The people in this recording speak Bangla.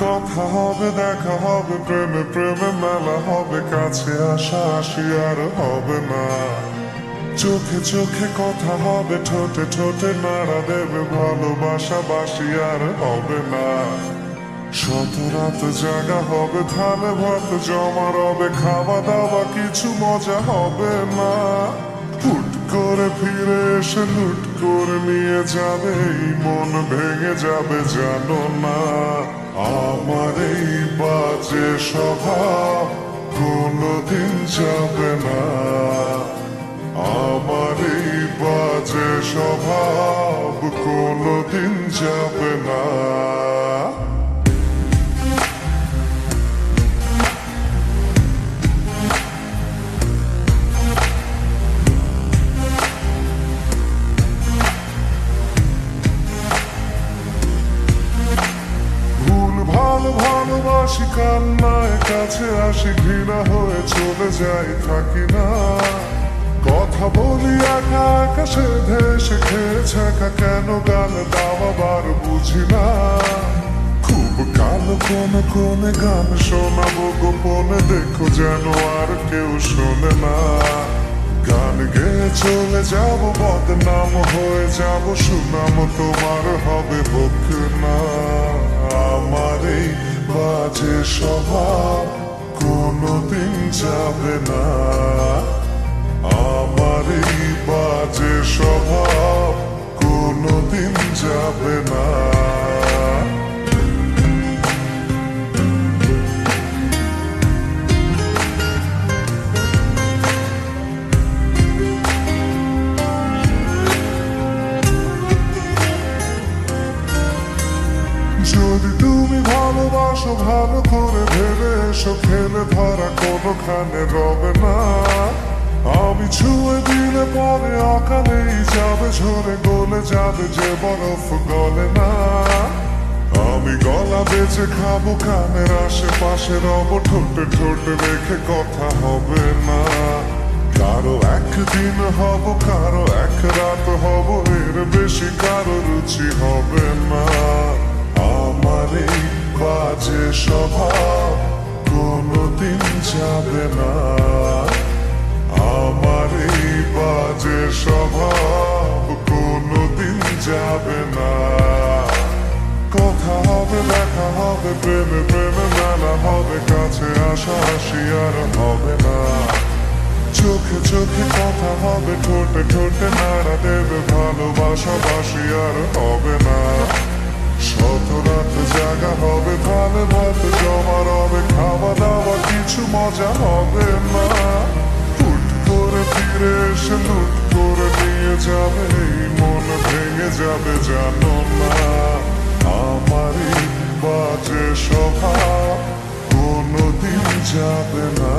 কথা হবে, দেখা হবে, প্রেমে প্রেমে মেলা হবে, কাছে আসা আসি আর হবে না। চোখে চোখে কথা হবে, ঠোঁটে ঠোঁটে নাড়া দেবে, ভালোবাসা বাসি আর হবে না। শত রাত জাগা হবে, ধানে ভাত জমা রবে, খাওয়া দাওয়া কিছু মজা হবে না। হুট করে ফিরে এসে লুট করে নিয়ে যাবে, এই মন ভেঙে যাবে জানো না। আমার এই বাজে স্বভাব কোনোদিন যাবে না। আমার এই বাজে স্বভাব কোনোদিন যাবে না। ভালোবাসি কান্নায় কাছে আসি, ঘৃণা হয়ে চলে যাই থাকি না। কথা বলি একা একা, সে দেশে খেয়েছে একা, কেন গান দাও আবার বুঝি না। খুব কালো কোনে কোনে গান শোনাবো গোপনে, দেখো যেন আর কেউ শোনে না। গান গেয়ে চলে যাব, বদনাম হয়ে যাব, সুনাম তোমার হবে হোক না। আমার এই বাজে স্বভাব কোনোদিন যাবে না। আমার এই বাজে স্বভাব কোনোদিন যাবে না। যদি তুমি ভালোবাসো ভালো করে ভেবে এসো, খেলে ধরা কোনোখানে রবে না। আমি ছুঁয়ে দিলে পরে অকালেই যাবে, ঝরে গলে যাবে যে বরফ গলে না। আমি গলা বেঁচে খাবো, কানের আশেপাশে রব, ঠোঁটে ঠোঁটে রেখে কথা হবে না। কারো একদিন হব, কারো এক রাত হব, এর বেশি কারো রুচি হবে না। আমার এই বাজে স্বভাব কোনোদিন যাবে না। আমার এই বাজে স্বভাব কোনোদিন যাবে না। কথা হবে, দেখা হবে, প্রেমে প্রেমে মেলা হবে, কাছে আসা আসি আর হবে না। চোখে চোখে কথা হবে, ঠোঁটে ঠোঁটে নাড়া দেবে, ভালোবাসা বাসি আর হবে না। শত রাত জাগা হবে, ধানে ভাত জমা রবে, খাওয়া দাওয়া কিছু মজা হবে না। হুট করে ফিরে এসে লুট করে নিয়ে যাবে, এই মন ভেঙে যাবে জানো না। আমার এই বাজে স্বভাব কোনোদিন যাবে না।